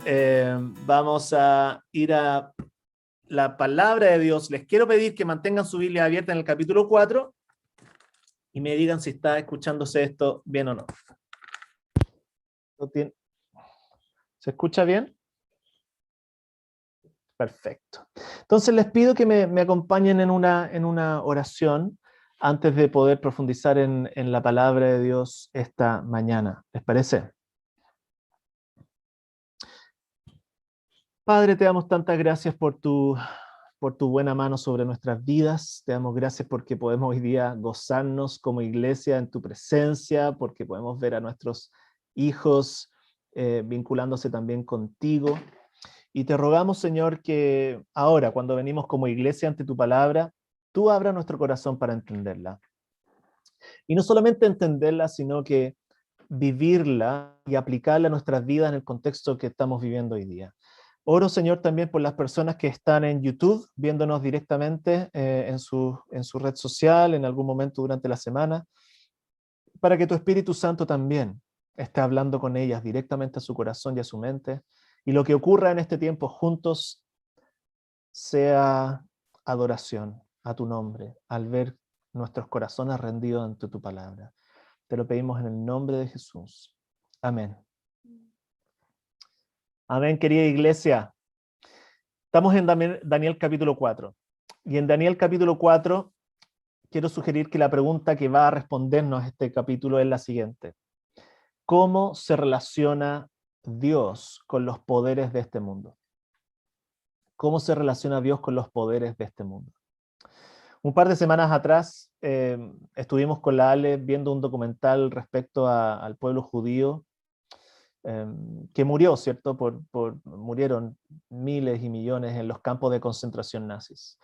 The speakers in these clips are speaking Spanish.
Vamos a ir a la palabra de Dios. Les quiero pedir que mantengan su Biblia abierta en el capítulo 4 y me digan si está escuchándose esto bien o no. ¿Se escucha bien? Perfecto. Entonces les pido que me acompañen en una oración antes de poder profundizar en la palabra de Dios esta mañana. ¿Les parece? Padre, te damos tantas gracias por tu buena mano sobre nuestras vidas. Te damos gracias porque podemos hoy día gozarnos como iglesia en tu presencia, porque podemos ver a nuestros hijos vinculándose también contigo. Y te rogamos, Señor, que ahora, cuando venimos como iglesia ante tu palabra, tú abras nuestro corazón para entenderla. Y no solamente entenderla, sino que vivirla y aplicarla a nuestras vidas en el contexto que estamos viviendo hoy día. Oro, Señor, también por las personas que están en YouTube, viéndonos directamente en su red social, en algún momento durante la semana, para que tu Espíritu Santo también esté hablando con ellas directamente a su corazón y a su mente, y lo que ocurra en este tiempo juntos sea adoración a tu nombre, al ver nuestros corazones rendidos ante tu palabra. Te lo pedimos en el nombre de Jesús. Amén. Amén, querida iglesia. Estamos en Daniel capítulo 4. Y en Daniel capítulo 4 quiero sugerir que la pregunta que va a respondernos este capítulo es la siguiente. ¿Cómo se relaciona Dios con los poderes de este mundo? ¿Cómo se relaciona Dios con los poderes de este mundo? Un par de semanas atrás estuvimos con la Ale viendo un documental respecto al pueblo judío que murió, ¿cierto? Murieron miles y millones en los campos de concentración nazis.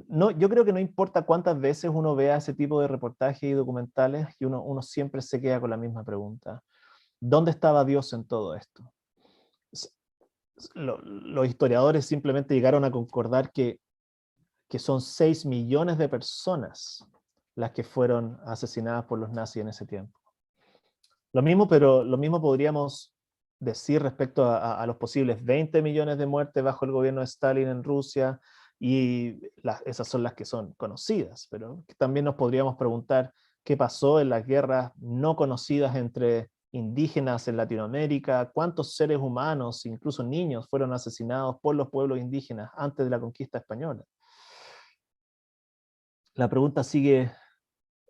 No, yo creo que no importa cuántas veces uno vea ese tipo de reportajes y documentales, y uno siempre se queda con la misma pregunta. ¿Dónde estaba Dios en todo esto? Los historiadores simplemente llegaron a concordar que son 6 millones de personas las que fueron asesinadas por los nazis en ese tiempo. Lo mismo podríamos decir respecto a los posibles 20 millones de muertes bajo el gobierno de Stalin en Rusia, y esas son las que son conocidas, pero también nos podríamos preguntar qué pasó en las guerras no conocidas entre indígenas en Latinoamérica, cuántos seres humanos, incluso niños, fueron asesinados por los pueblos indígenas antes de la conquista española. La pregunta sigue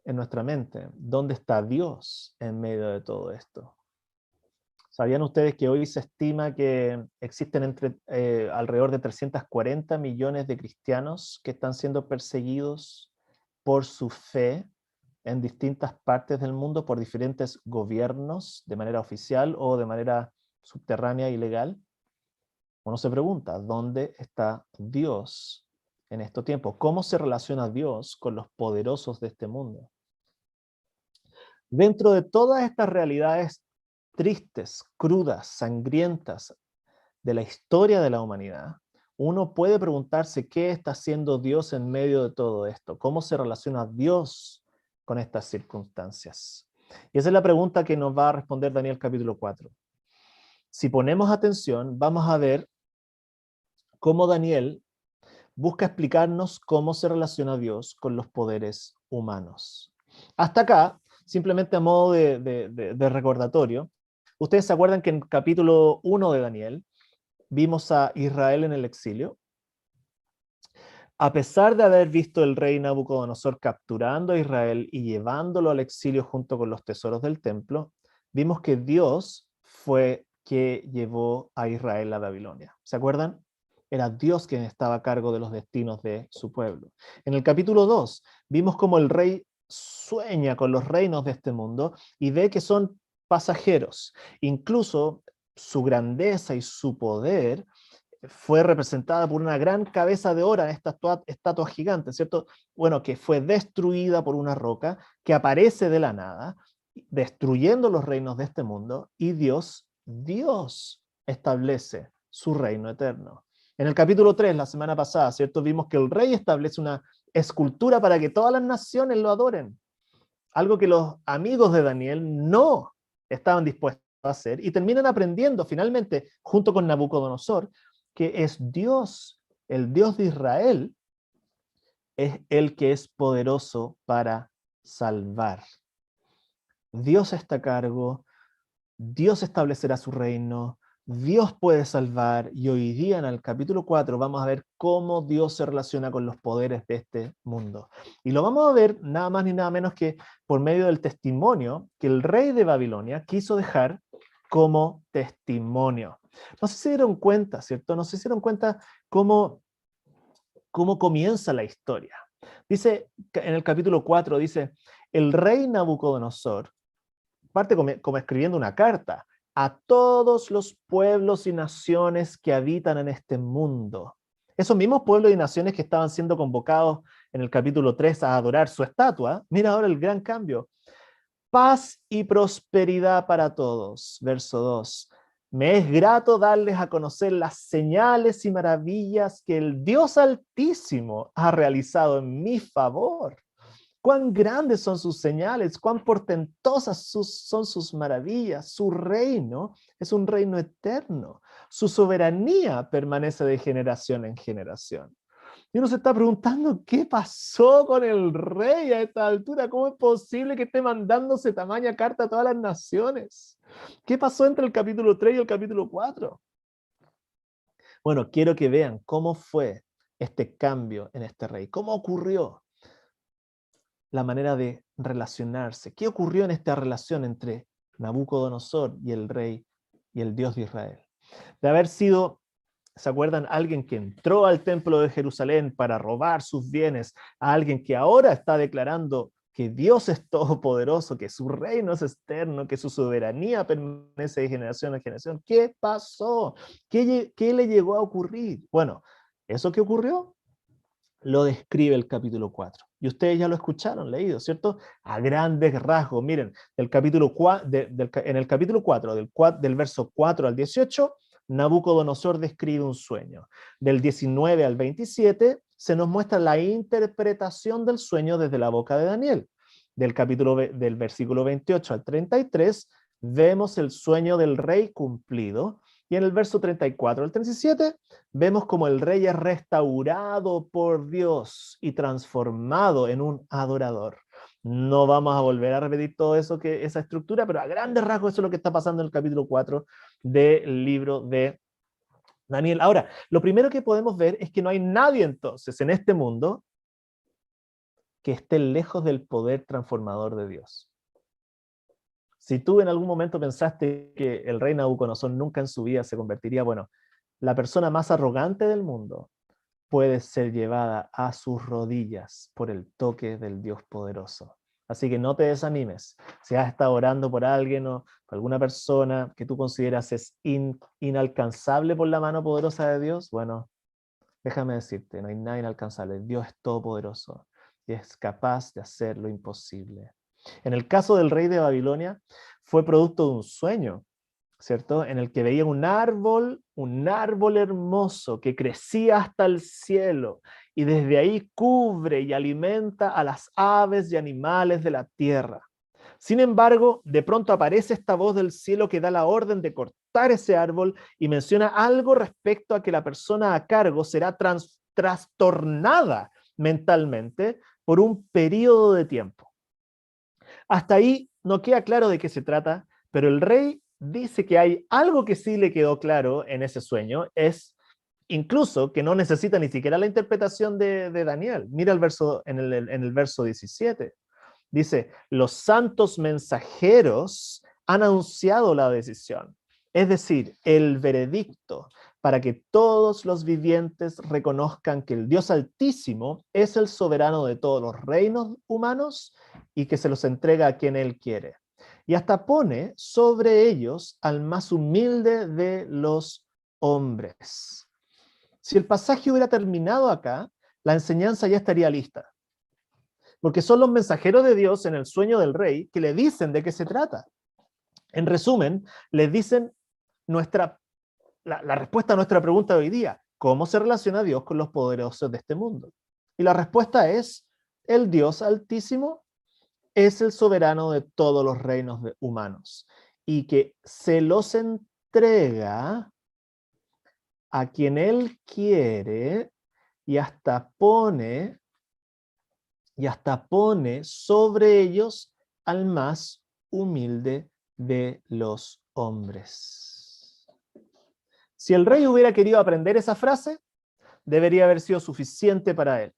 en nuestra mente. ¿Dónde está Dios en medio de todo esto? ¿Sabían ustedes que hoy se estima que existen alrededor de 340 millones de cristianos que están siendo perseguidos por su fe en distintas partes del mundo por diferentes gobiernos, de manera oficial o de manera subterránea, ilegal? Uno se pregunta, ¿dónde está Dios en estos tiempos? ¿Cómo se relaciona Dios con los poderosos de este mundo? Dentro de todas estas realidades tristes, crudas, sangrientas de la historia de la humanidad, uno puede preguntarse qué está haciendo Dios en medio de todo esto, cómo se relaciona Dios con estas circunstancias. Y esa es la pregunta que nos va a responder Daniel capítulo 4. Si ponemos atención, vamos a ver cómo Daniel busca explicarnos cómo se relaciona Dios con los poderes humanos. Hasta acá, simplemente a modo de recordatorio, ustedes se acuerdan que en capítulo 1 de Daniel vimos a Israel en el exilio. A pesar de haber visto el rey Nabucodonosor capturando a Israel y llevándolo al exilio junto con los tesoros del templo, vimos que Dios fue que llevó a Israel a Babilonia. ¿Se acuerdan? Era Dios quien estaba a cargo de los destinos de su pueblo. En el capítulo 2 vimos cómo el rey sueña con los reinos de este mundo y ve que son pasajeros. Incluso su grandeza y su poder fue representada por una gran cabeza de oro, esta estatua gigante, ¿cierto? Bueno, que fue destruida por una roca que aparece de la nada, destruyendo los reinos de este mundo, y Dios establece su reino eterno. En el capítulo 3, la semana pasada, ¿cierto? Vimos que el rey establece una escultura para que todas las naciones lo adoren. Algo que los amigos de Daniel no estaban dispuestos a hacer, y terminan aprendiendo finalmente, junto con Nabucodonosor, que es Dios, el Dios de Israel, es el que es poderoso para salvar. Dios está a cargo, Dios establecerá su reino, Dios puede salvar, y hoy día en el capítulo 4 vamos a ver cómo Dios se relaciona con los poderes de este mundo. Y lo vamos a ver nada más ni nada menos que por medio del testimonio que el rey de Babilonia quiso dejar como testimonio. No sé si se dieron cuenta, ¿cierto? No sé si se dieron cuenta cómo comienza la historia. Dice, en el capítulo 4, dice, el rey Nabucodonosor parte como escribiendo una carta a todos los pueblos y naciones que habitan en este mundo. Esos mismos pueblos y naciones que estaban siendo convocados en el capítulo 3 a adorar su estatua, mira ahora el gran cambio. Paz y prosperidad para todos. Verso 2. Me es grato darles a conocer las señales y maravillas que el Dios Altísimo ha realizado en mi favor. Cuán grandes son sus señales, cuán portentosas son sus maravillas. Su reino es un reino eterno. Su soberanía permanece de generación en generación. Y uno se está preguntando, ¿qué pasó con el rey a esta altura? ¿Cómo es posible que esté mandándose tamaña carta a todas las naciones? ¿Qué pasó entre el capítulo 3 y el capítulo 4? Bueno, quiero que vean cómo fue este cambio en este rey. ¿Cómo ocurrió? La manera de relacionarse. ¿Qué ocurrió en esta relación entre Nabucodonosor y el rey y el Dios de Israel? De haber sido, ¿se acuerdan? Alguien que entró al templo de Jerusalén para robar sus bienes, a alguien que ahora está declarando que Dios es todopoderoso, que su reino es eterno, que su soberanía permanece de generación en generación. ¿Qué pasó? ¿Qué le llegó a ocurrir? Bueno, eso que ocurrió lo describe el capítulo 4. Y ustedes ya lo escucharon, leído, ¿cierto? A grandes rasgos. Miren, en el capítulo 4, del verso 4 al 18, Nabucodonosor describe un sueño. Del 19 al 27 se nos muestra la interpretación del sueño desde la boca de Daniel. Del versículo 28 al 33 vemos el sueño del rey cumplido. Y en el verso 34 al 37 vemos como el rey es restaurado por Dios y transformado en un adorador. No vamos a volver a repetir todo eso, esa estructura, pero a grandes rasgos eso es lo que está pasando en el capítulo 4 del libro de Daniel. Ahora, lo primero que podemos ver es que no hay nadie entonces en este mundo que esté lejos del poder transformador de Dios. Si tú en algún momento pensaste que el rey Nabucodonosor nunca en su vida se convertiría, bueno, la persona más arrogante del mundo puede ser llevada a sus rodillas por el toque del Dios poderoso. Así que no te desanimes. Si has estado orando por alguien o por alguna persona que tú consideras es inalcanzable por la mano poderosa de Dios, bueno, déjame decirte, no hay nada inalcanzable. Dios es todopoderoso y es capaz de hacer lo imposible. En el caso del rey de Babilonia, fue producto de un sueño, ¿cierto? En el que veía un árbol hermoso que crecía hasta el cielo y desde ahí cubre y alimenta a las aves y animales de la tierra. Sin embargo, de pronto aparece esta voz del cielo que da la orden de cortar ese árbol y menciona algo respecto a que la persona a cargo será trastornada mentalmente por un periodo de tiempo. Hasta ahí no queda claro de qué se trata, pero el rey dice que hay algo que sí le quedó claro en ese sueño, es incluso que no necesita ni siquiera la interpretación de Daniel. Mira el verso, en el verso 17. Dice, los santos mensajeros han anunciado la decisión, es decir, el veredicto, para que todos los vivientes reconozcan que el Dios Altísimo es el soberano de todos los reinos humanos y que se los entrega a quien Él quiere. Y hasta pone sobre ellos al más humilde de los hombres. Si el pasaje hubiera terminado acá, la enseñanza ya estaría lista. Porque son los mensajeros de Dios en el sueño del rey que le dicen de qué se trata. En resumen, les dicen la respuesta a nuestra pregunta de hoy día: ¿cómo se relaciona Dios con los poderosos de este mundo? Y la respuesta es: el Dios Altísimo es el soberano de todos los reinos humanos y que se los entrega a quien Él quiere y hasta pone sobre ellos al más humilde de los hombres. Si el rey hubiera querido aprender esa frase, debería haber sido suficiente para él.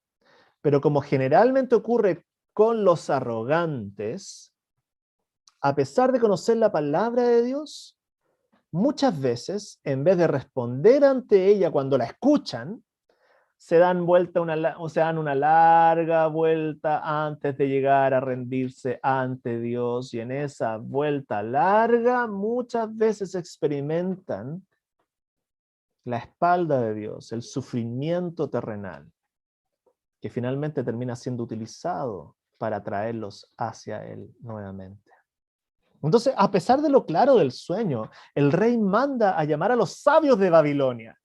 Pero como generalmente ocurre con los arrogantes, a pesar de conocer la palabra de Dios, muchas veces, en vez de responder ante ella cuando la escuchan, se dan una larga vuelta antes de llegar a rendirse ante Dios, y en esa vuelta larga muchas veces experimentan la espalda de Dios, el sufrimiento terrenal, que finalmente termina siendo utilizado para traerlos hacia Él nuevamente. Entonces, a pesar de lo claro del sueño, el rey manda a llamar a los sabios de Babilonia.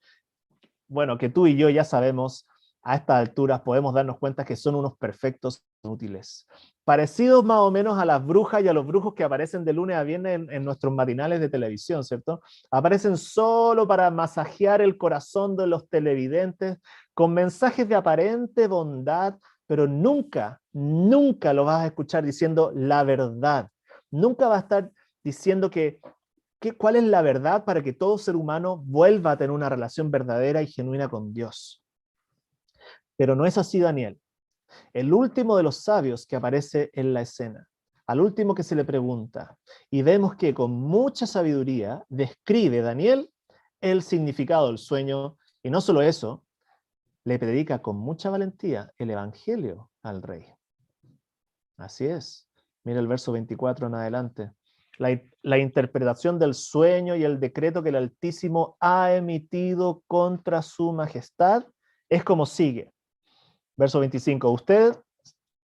Bueno, que tú y yo ya sabemos, a estas alturas podemos darnos cuenta que son unos perfectos inútiles. Parecidos más o menos a las brujas y a los brujos que aparecen de lunes a viernes en nuestros matinales de televisión, ¿cierto? Aparecen solo para masajear el corazón de los televidentes con mensajes de aparente bondad, pero nunca, nunca lo vas a escuchar diciendo la verdad. Nunca va a estar diciendo ¿cuál es la verdad para que todo ser humano vuelva a tener una relación verdadera y genuina con Dios? Pero no es así Daniel, el último de los sabios que aparece en la escena, al último que se le pregunta, y vemos que con mucha sabiduría describe Daniel el significado del sueño, y no solo eso, le predica con mucha valentía el evangelio al rey. Así es. Mira el verso 24 en adelante. La interpretación del sueño y el decreto que el Altísimo ha emitido contra su majestad es como sigue. Verso 25. Usted,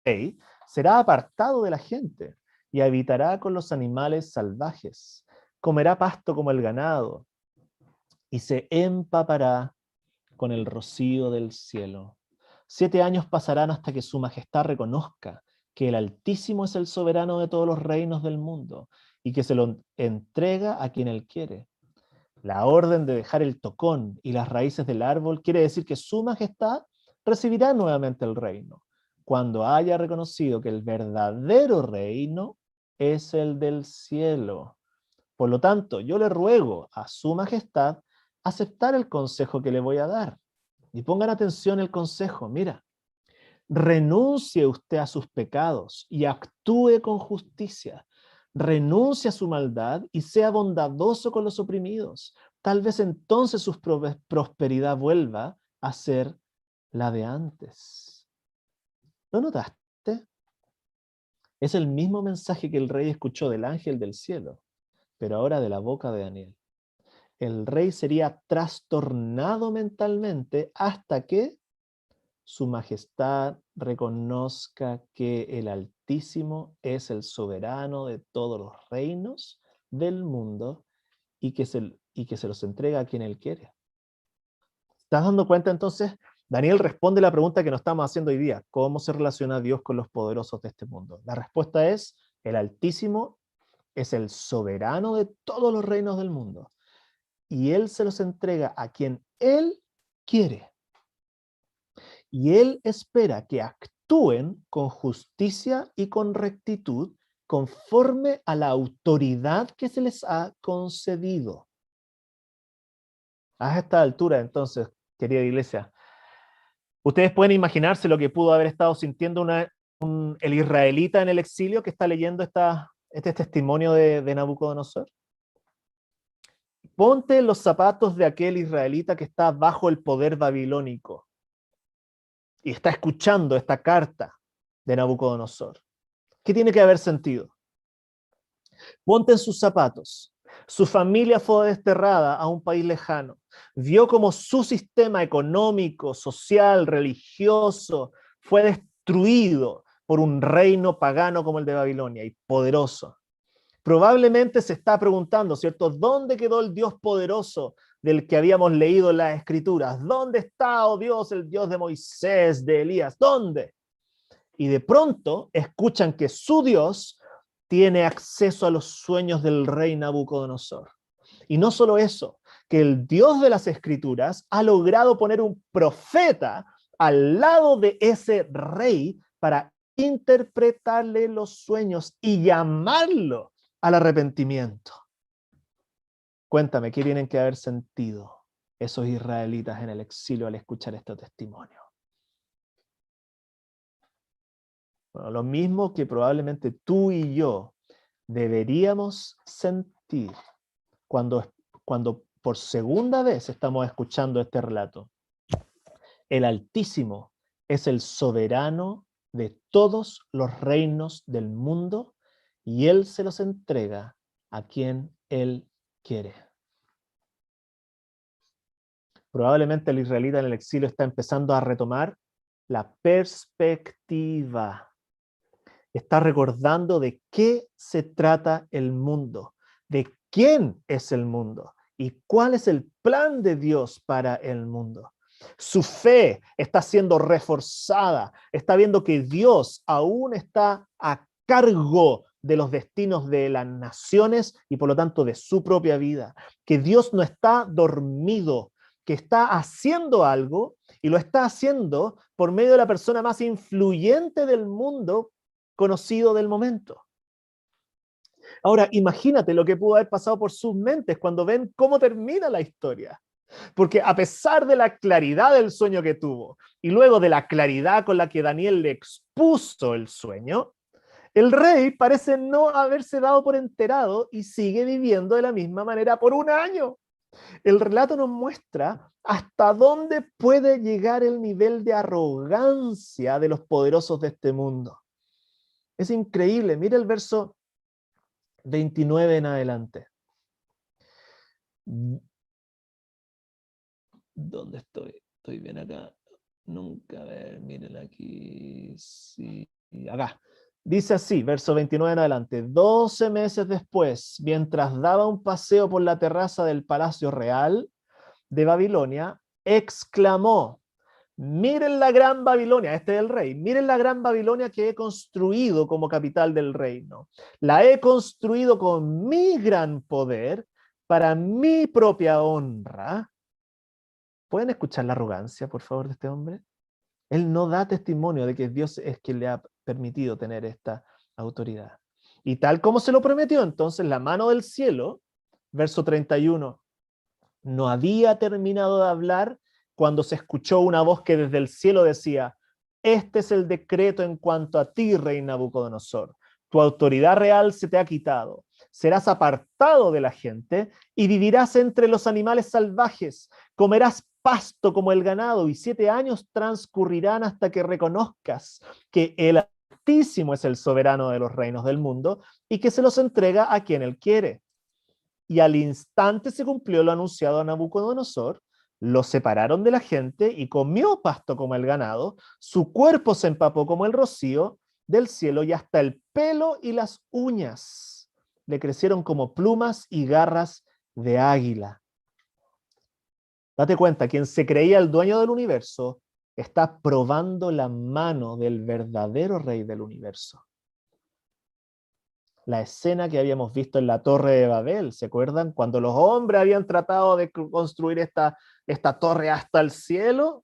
rey, será apartado de la gente y habitará con los animales salvajes. Comerá pasto como el ganado y se empapará con el rocío del cielo. 7 años pasarán hasta que su majestad reconozca que el Altísimo es el soberano de todos los reinos del mundo y que se lo entrega a quien él quiere. La orden de dejar el tocón y las raíces del árbol quiere decir que su majestad recibirá nuevamente el reino, cuando haya reconocido que el verdadero reino es el del cielo. Por lo tanto, yo le ruego a su majestad aceptar el consejo que le voy a dar. Y pongan atención el consejo, mira, renuncie usted a sus pecados y actúe con justicia. Renuncie a su maldad y sea bondadoso con los oprimidos. Tal vez entonces su prosperidad vuelva a ser la de antes. ¿Lo notaste? Es el mismo mensaje que el rey escuchó del ángel del cielo, pero ahora de la boca de Daniel. El rey sería trastornado mentalmente hasta que su majestad reconozca que el Altísimo es el soberano de todos los reinos del mundo y que se los entrega a quien él quiere. ¿Estás dando cuenta entonces? Daniel responde la pregunta que nos estamos haciendo hoy día. ¿Cómo se relaciona Dios con los poderosos de este mundo? La respuesta es, el Altísimo es el soberano de todos los reinos del mundo y él se los entrega a quien él quiere. Y él espera que actúen con justicia y con rectitud conforme a la autoridad que se les ha concedido. A esta altura, entonces, querida iglesia, ustedes pueden imaginarse lo que pudo haber estado sintiendo el israelita en el exilio que está leyendo este testimonio de Nabucodonosor. Ponte en los zapatos de aquel israelita que está bajo el poder babilónico y está escuchando esta carta de Nabucodonosor. ¿Qué tiene que haber sentido? Ponte en sus zapatos. Su familia fue desterrada a un país lejano. Vio cómo su sistema económico, social, religioso fue destruido por un reino pagano como el de Babilonia y poderoso. Probablemente se está preguntando, ¿cierto? ¿Dónde quedó el Dios poderoso del que habíamos leído en las Escrituras? ¿Dónde está, oh Dios, el Dios de Moisés, de Elías? ¿Dónde? Y de pronto escuchan que su Dios tiene acceso a los sueños del rey Nabucodonosor. Y no solo eso, que el Dios de las Escrituras ha logrado poner un profeta al lado de ese rey para interpretarle los sueños y llamarlo al arrepentimiento. Cuéntame, ¿qué tienen que haber sentido esos israelitas en el exilio al escuchar este testimonio? Bueno, lo mismo que probablemente tú y yo deberíamos sentir cuando por segunda vez estamos escuchando este relato. El Altísimo es el soberano de todos los reinos del mundo y Él se los entrega a quien Él quiere. Probablemente el israelita en el exilio está empezando a retomar la perspectiva. Está recordando de qué se trata el mundo, de quién es el mundo y cuál es el plan de Dios para el mundo. Su fe está siendo reforzada, está viendo que Dios aún está a cargo de los destinos de las naciones y por lo tanto de su propia vida, que Dios no está dormido, que está haciendo algo y lo está haciendo por medio de la persona más influyente del mundo conocido del momento. Ahora, imagínate lo que pudo haber pasado por sus mentes cuando ven cómo termina la historia. Porque a pesar de la claridad del sueño que tuvo y luego de la claridad con la que Daniel le expuso el sueño, el rey parece no haberse dado por enterado y sigue viviendo de la misma manera por un año. El relato nos muestra hasta dónde puede llegar el nivel de arrogancia de los poderosos de este mundo. Es increíble. Mira el verso 29 en adelante. ¿Dónde estoy? Estoy bien acá. Nunca, a ver, miren aquí. Sí, acá. Dice así, verso 29 en adelante. 12 meses después, mientras daba un paseo por la terraza del Palacio Real de Babilonia, exclamó: miren la gran Babilonia, este es el rey, miren la gran Babilonia que he construido como capital del reino. La he construido con mi gran poder para mi propia honra. ¿Pueden escuchar la arrogancia, por favor, de este hombre? Él no da testimonio de que Dios es quien le ha permitido tener esta autoridad. Y tal como se lo prometió, entonces la mano del cielo, verso 31, no había terminado de hablar cuando se escuchó una voz que desde el cielo decía: este es el decreto en cuanto a ti, rey Nabucodonosor. Tu autoridad real se te ha quitado. Serás apartado de la gente y vivirás entre los animales salvajes. Comerás pasto como el ganado y 7 años transcurrirán hasta que reconozcas que el Altísimo es el soberano de los reinos del mundo y que se los entrega a quien él quiere. Y al instante se cumplió lo anunciado a Nabucodonosor, lo separaron de la gente y comió pasto como el ganado, su cuerpo se empapó como el rocío del cielo y hasta el pelo y las uñas le crecieron como plumas y garras de águila. Date cuenta, quien se creía el dueño del universo está probando la mano del verdadero rey del universo. La escena que habíamos visto en la Torre de Babel, ¿se acuerdan? Cuando los hombres habían tratado de construir esta torre hasta el cielo,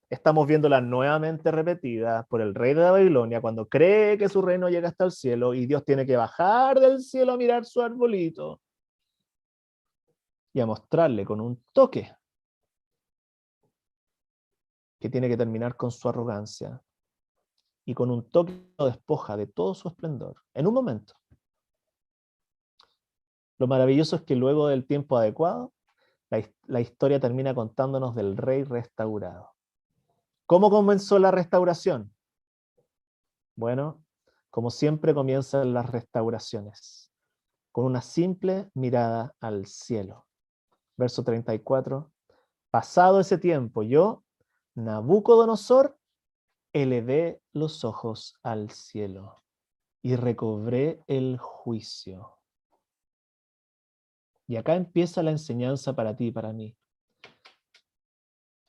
estamos viéndola nuevamente repetida por el rey de Babilonia cuando cree que su reino llega hasta el cielo y Dios tiene que bajar del cielo a mirar su arbolito y a mostrarle con un toque que tiene que terminar con su arrogancia y con un toque lo despoja de todo su esplendor en un momento. Lo maravilloso es que luego del tiempo adecuado, la historia termina contándonos del rey restaurado. ¿Cómo comenzó la restauración? Bueno, como siempre comienzan las restauraciones, con una simple mirada al cielo. Verso 34. Pasado ese tiempo, yo, Nabucodonosor, elevé los ojos al cielo y recobré el juicio. Y acá empieza la enseñanza para ti y para mí.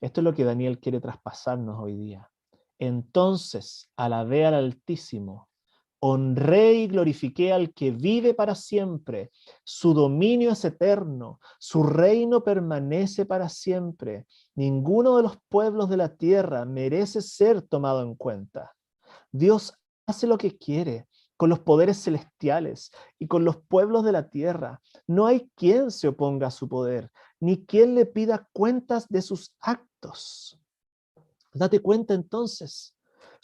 Esto es lo que Daniel quiere traspasarnos hoy día. Entonces alabé al Altísimo, Honré y glorifiqué al que vive para siempre. Su dominio es eterno, su reino permanece para siempre. Ninguno de los pueblos de la tierra merece ser tomado en cuenta. Dios hace lo que quiere con los poderes celestiales y con los pueblos de la tierra. No hay quien se oponga a su poder, ni quien le pida cuentas de sus actos. Date cuenta entonces.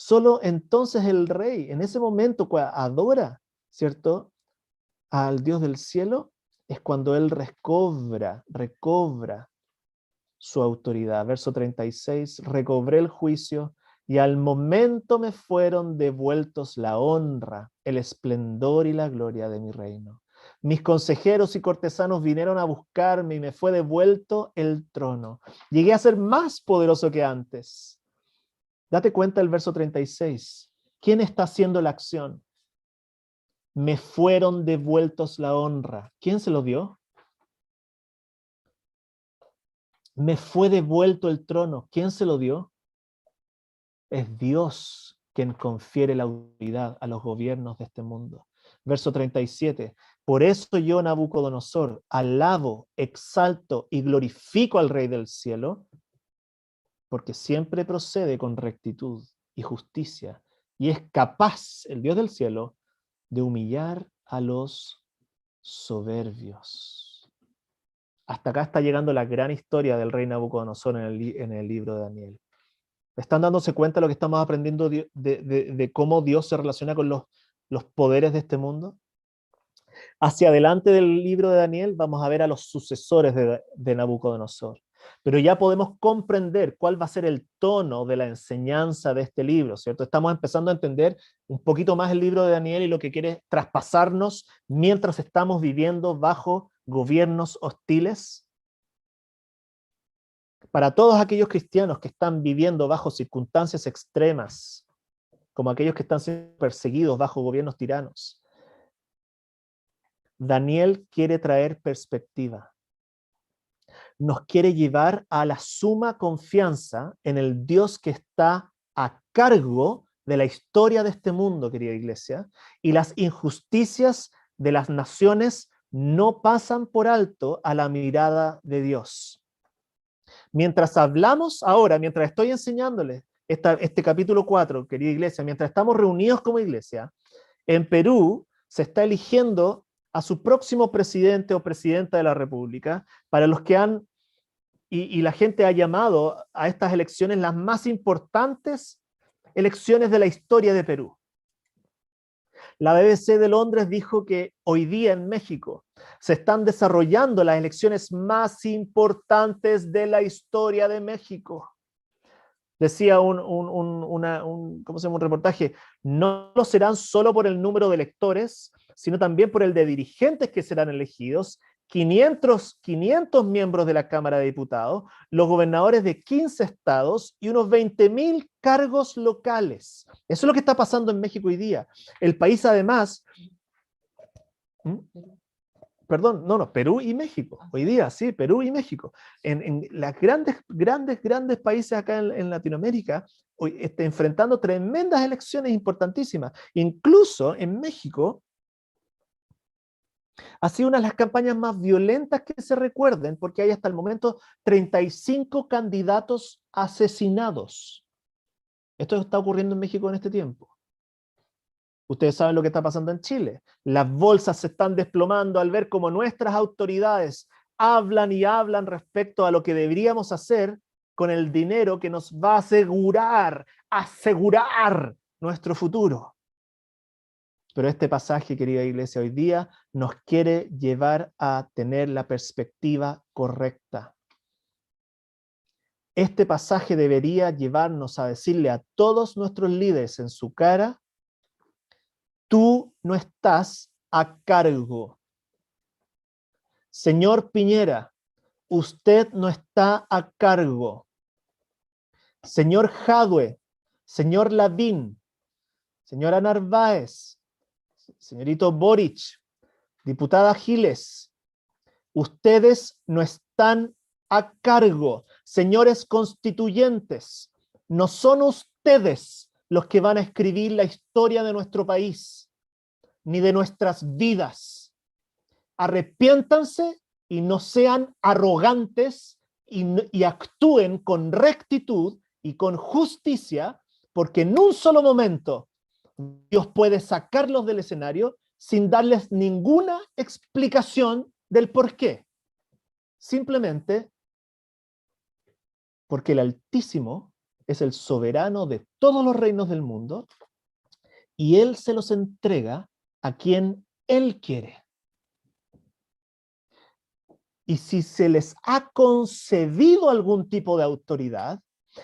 Solo entonces el rey, en ese momento cuando adora, ¿cierto?, al Dios del cielo, es cuando él recobra su autoridad. Verso 36, recobré el juicio y al momento me fueron devueltos la honra, el esplendor y la gloria de mi reino. Mis consejeros y cortesanos vinieron a buscarme y me fue devuelto el trono. Llegué a ser más poderoso que antes. Date cuenta el verso 36. ¿Quién está haciendo la acción? Me fueron devueltos la honra. ¿Quién se lo dio? Me fue devuelto el trono. ¿Quién se lo dio? Es Dios quien confiere la autoridad a los gobiernos de este mundo. Verso 37. Por eso yo, Nabucodonosor, alabo, exalto y glorifico al Rey del cielo, porque siempre procede con rectitud y justicia, y es capaz, el Dios del cielo, de humillar a los soberbios. Hasta acá está llegando la gran historia del rey Nabucodonosor en el libro de Daniel. ¿Están dándose cuenta de lo que estamos aprendiendo de cómo Dios se relaciona con los poderes de este mundo? Hacia adelante del libro de Daniel vamos a ver a los sucesores de Nabucodonosor. Pero ya podemos comprender cuál va a ser el tono de la enseñanza de este libro, ¿cierto? Estamos empezando a entender un poquito más el libro de Daniel y lo que quiere traspasarnos mientras estamos viviendo bajo gobiernos hostiles. Para todos aquellos cristianos que están viviendo bajo circunstancias extremas, como aquellos que están siendo perseguidos bajo gobiernos tiranos, Daniel quiere traer perspectiva. Nos quiere llevar a la suma confianza en el Dios que está a cargo de la historia de este mundo, querida iglesia, y las injusticias de las naciones no pasan por alto a la mirada de Dios. Mientras hablamos ahora, mientras estoy enseñándoles este capítulo 4, querida iglesia, mientras estamos reunidos como iglesia, en Perú se está eligiendo a su próximo presidente o presidenta de la República, para los que han, y la gente ha llamado a estas elecciones las más importantes elecciones de la historia de Perú. La BBC de Londres dijo que hoy día en México se están desarrollando las elecciones más importantes de la historia de México. Decía ¿cómo se llama? Un reportaje, no lo serán solo por el número de electores, sino también por el de dirigentes que serán elegidos, 500 miembros de la Cámara de Diputados, los gobernadores de 15 estados y unos 20.000 cargos locales. Eso es lo que está pasando en México hoy día. El país además... Perdón, no, Perú y México. Hoy día, sí, Perú y México. En las grandes países acá en Latinoamérica, hoy enfrentando tremendas elecciones importantísimas. Incluso en México, ha sido una de las campañas más violentas que se recuerden, porque hay hasta el momento 35 candidatos asesinados. Esto está ocurriendo en México en este tiempo. Ustedes saben lo que está pasando en Chile. Las bolsas se están desplomando al ver cómo nuestras autoridades hablan y hablan respecto a lo que deberíamos hacer con el dinero que nos va a asegurar nuestro futuro. Pero este pasaje, querida iglesia, hoy día nos quiere llevar a tener la perspectiva correcta. Este pasaje debería llevarnos a decirle a todos nuestros líderes en su cara: tú no estás a cargo. Señor Piñera, usted no está a cargo. Señor Jadwe, señor Lavín, señora Narváez, señorito Boric, diputada Giles, ustedes no están a cargo. Señores constituyentes, no son ustedes los que van a escribir la historia de nuestro país. ni de nuestras vidas. Arrepiéntanse y no sean arrogantes y actúen con rectitud y con justicia, porque en un solo momento Dios puede sacarlos del escenario sin darles ninguna explicación del por qué. Simplemente porque el Altísimo es el soberano de todos los reinos del mundo y Él se los entrega a quien Él quiere. Y si se les ha concedido algún tipo de autoridad,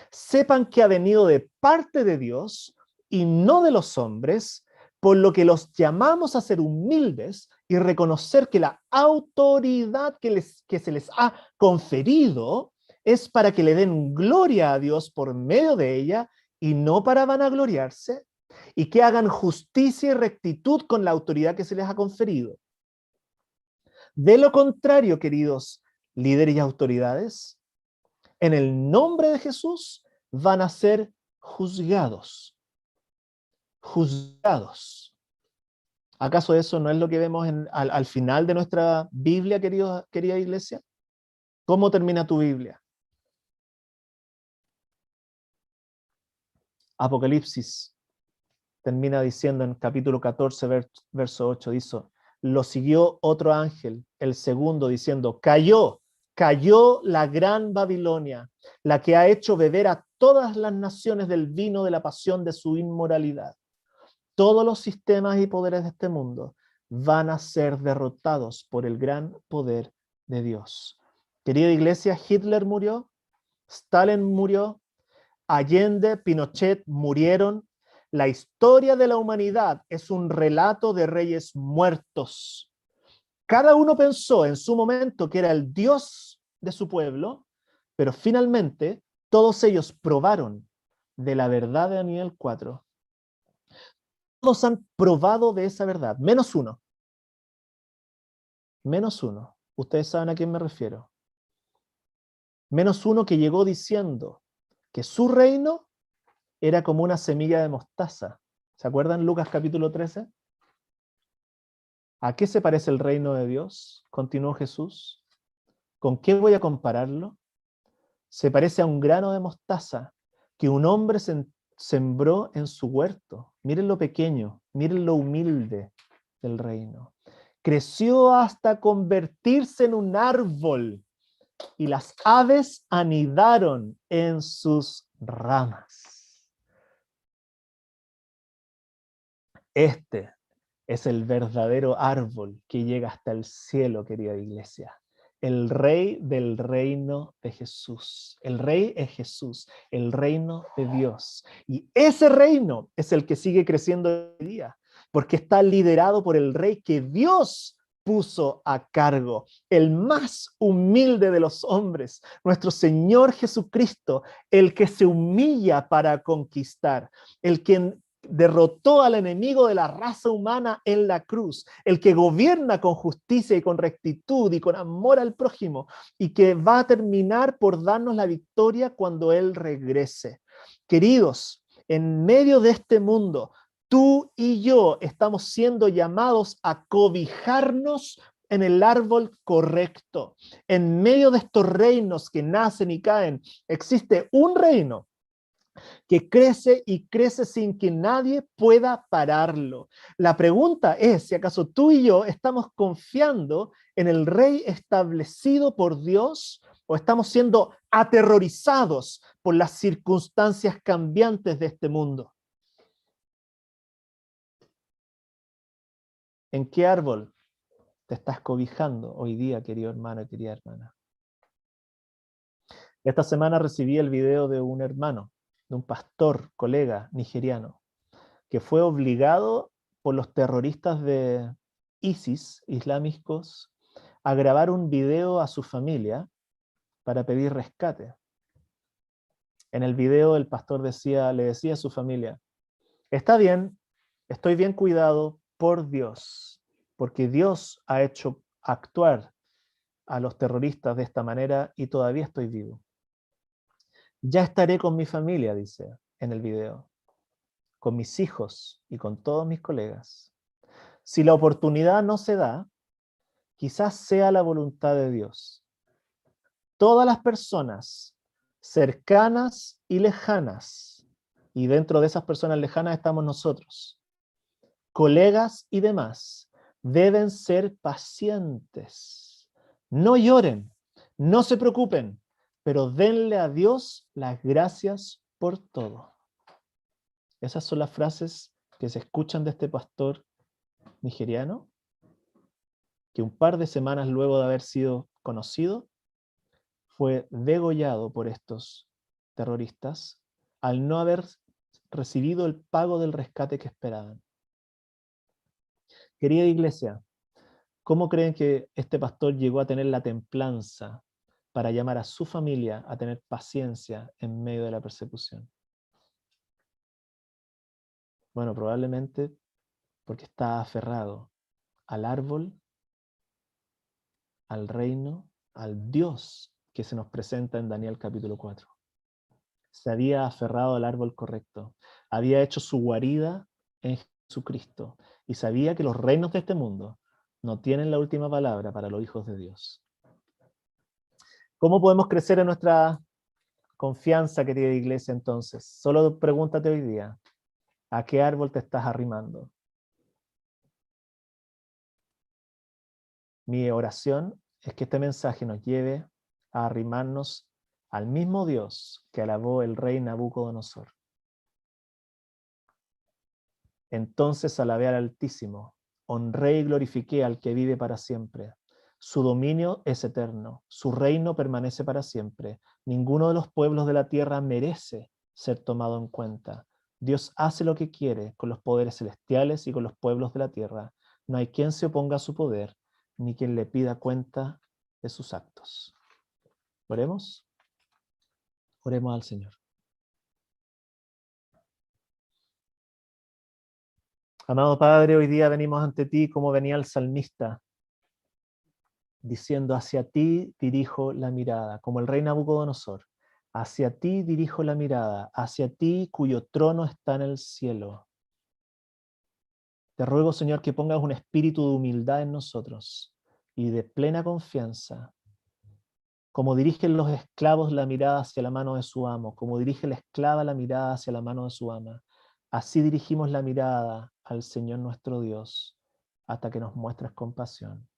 sepan que ha venido de parte de Dios y no de los hombres, por lo que los llamamos a ser humildes y reconocer que la autoridad que se les ha conferido es para que le den gloria a Dios por medio de ella y no para vanagloriarse, y que hagan justicia y rectitud con la autoridad que se les ha conferido. De lo contrario, queridos líderes y autoridades, en el nombre de Jesús van a ser juzgados. Juzgados. ¿Acaso eso no es lo que vemos al final de nuestra Biblia, querida iglesia? ¿Cómo termina tu Biblia? Apocalipsis termina diciendo en capítulo 14, verso 8, dice, lo siguió otro ángel, el segundo, diciendo, cayó la gran Babilonia, la que ha hecho beber a todas las naciones del vino de la pasión de su inmoralidad. Todos los sistemas y poderes de este mundo van a ser derrotados por el gran poder de Dios. Querida iglesia, Hitler murió, Stalin murió, Allende, Pinochet murieron. La historia de la humanidad es un relato de reyes muertos. Cada uno pensó en su momento que era el Dios de su pueblo, pero finalmente todos ellos probaron de la verdad de Daniel 4. Todos han probado de esa verdad, menos uno. Menos uno. Ustedes saben a quién me refiero. Menos uno que llegó diciendo que su reino era como una semilla de mostaza. ¿Se acuerdan Lucas capítulo 13? ¿A qué se parece el reino de Dios? Continuó Jesús. ¿Con qué voy a compararlo? Se parece a un grano de mostaza que un hombre sembró en su huerto. Miren lo pequeño, miren lo humilde del reino. Creció hasta convertirse en un árbol y las aves anidaron en sus ramas. Este es el verdadero árbol que llega hasta el cielo, querida iglesia. El rey del reino de Jesús. El rey es Jesús, el reino de Dios. Y ese reino es el que sigue creciendo hoy día, porque está liderado por el rey que Dios puso a cargo, el más humilde de los hombres, nuestro Señor Jesucristo, el que se humilla para conquistar, el que derrotó al enemigo de la raza humana en la cruz, el que gobierna con justicia y con rectitud y con amor al prójimo, y que va a terminar por darnos la victoria cuando Él regrese. Queridos, en medio de este mundo, tú y yo estamos siendo llamados a cobijarnos en el árbol correcto. En medio de estos reinos que nacen y caen, existe un reino que crece y crece sin que nadie pueda pararlo. La pregunta es si acaso tú y yo estamos confiando en el rey establecido por Dios o estamos siendo aterrorizados por las circunstancias cambiantes de este mundo. ¿En qué árbol te estás cobijando hoy día, querido hermano y querida hermana? Esta semana recibí el video de un hermano, de un pastor, colega nigeriano, que fue obligado por los terroristas de ISIS, islámicos, a grabar un video a su familia para pedir rescate. En el video el pastor le decía a su familia, está bien, estoy bien cuidado por Dios, porque Dios ha hecho actuar a los terroristas de esta manera y todavía estoy vivo. Ya estaré con mi familia, dice en el video, con mis hijos y con todos mis colegas. Si la oportunidad no se da, quizás sea la voluntad de Dios. Todas las personas cercanas y lejanas, y dentro de esas personas lejanas estamos nosotros, colegas y demás, deben ser pacientes. No lloren, no se preocupen, pero denle a Dios las gracias por todo. Esas son las frases que se escuchan de este pastor nigeriano, que un par de semanas luego de haber sido conocido, fue degollado por estos terroristas al no haber recibido el pago del rescate que esperaban. Querida iglesia, ¿cómo creen que este pastor llegó a tener la templanza para llamar a su familia a tener paciencia en medio de la persecución? Bueno, probablemente porque estaba aferrado al árbol, al reino, al Dios que se nos presenta en Daniel capítulo 4. Se había aferrado al árbol correcto, había hecho su guarida en Jesucristo y sabía que los reinos de este mundo no tienen la última palabra para los hijos de Dios. ¿Cómo podemos crecer en nuestra confianza, querida iglesia, entonces? Solo pregúntate hoy día, ¿a qué árbol te estás arrimando? Mi oración es que este mensaje nos lleve a arrimarnos al mismo Dios que alabó el rey Nabucodonosor. Entonces alabé al Altísimo, honré y glorifiqué al que vive para siempre. Su dominio es eterno, su reino permanece para siempre. Ninguno de los pueblos de la tierra merece ser tomado en cuenta. Dios hace lo que quiere con los poderes celestiales y con los pueblos de la tierra. No hay quien se oponga a su poder, ni quien le pida cuenta de sus actos. Oremos. Oremos al Señor. Amado Padre, hoy día venimos ante ti como venía el salmista, diciendo, hacia ti dirijo la mirada, como el rey Nabucodonosor. Hacia ti dirijo la mirada, hacia ti cuyo trono está en el cielo. Te ruego, Señor, que pongas un espíritu de humildad en nosotros y de plena confianza, como dirigen los esclavos la mirada hacia la mano de su amo, como dirige la esclava la mirada hacia la mano de su ama. Así dirigimos la mirada al Señor nuestro Dios, hasta que nos muestres compasión.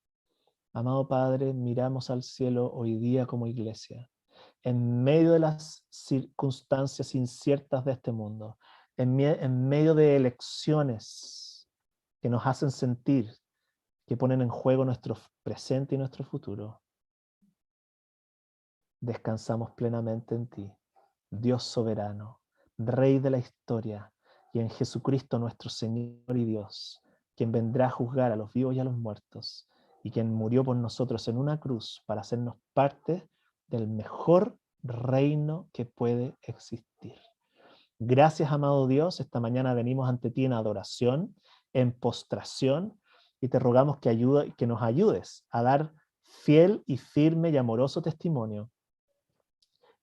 Amado Padre, miramos al cielo hoy día como iglesia, en medio de las circunstancias inciertas de este mundo, en medio de elecciones que nos hacen sentir que ponen en juego nuestro presente y nuestro futuro. Descansamos plenamente en ti, Dios soberano, Rey de la historia, y en Jesucristo nuestro Señor y Dios, quien vendrá a juzgar a los vivos y a los muertos, y quien murió por nosotros en una cruz para hacernos parte del mejor reino que puede existir. Gracias, amado Dios, esta mañana venimos ante ti en adoración, en postración, y te rogamos que nos ayudes a dar fiel y firme y amoroso testimonio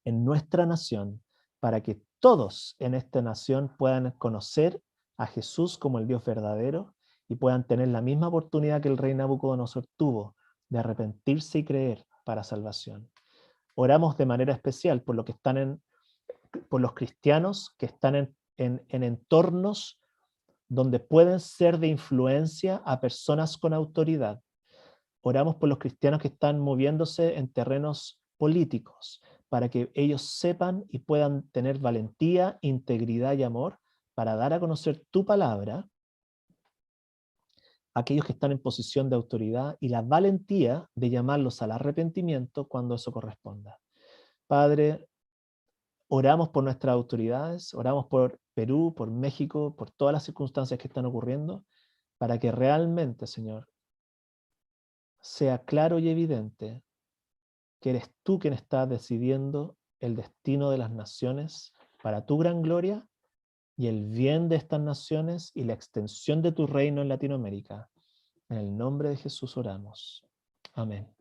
en nuestra nación, para que todos en esta nación puedan conocer a Jesús como el Dios verdadero y puedan tener la misma oportunidad que el rey Nabucodonosor tuvo de arrepentirse y creer para salvación. Oramos de manera especial por por los cristianos que están en entornos donde pueden ser de influencia a personas con autoridad. Oramos por los cristianos que están moviéndose en terrenos políticos, para que ellos sepan y puedan tener valentía, integridad y amor para dar a conocer tu palabra a aquellos que están en posición de autoridad y la valentía de llamarlos al arrepentimiento cuando eso corresponda. Padre, oramos por nuestras autoridades, oramos por Perú, por México, por todas las circunstancias que están ocurriendo, para que realmente, Señor, sea claro y evidente que eres tú quien está decidiendo el destino de las naciones para tu gran gloria y el bien de estas naciones y la extensión de tu reino en Latinoamérica. En el nombre de Jesús oramos. Amén.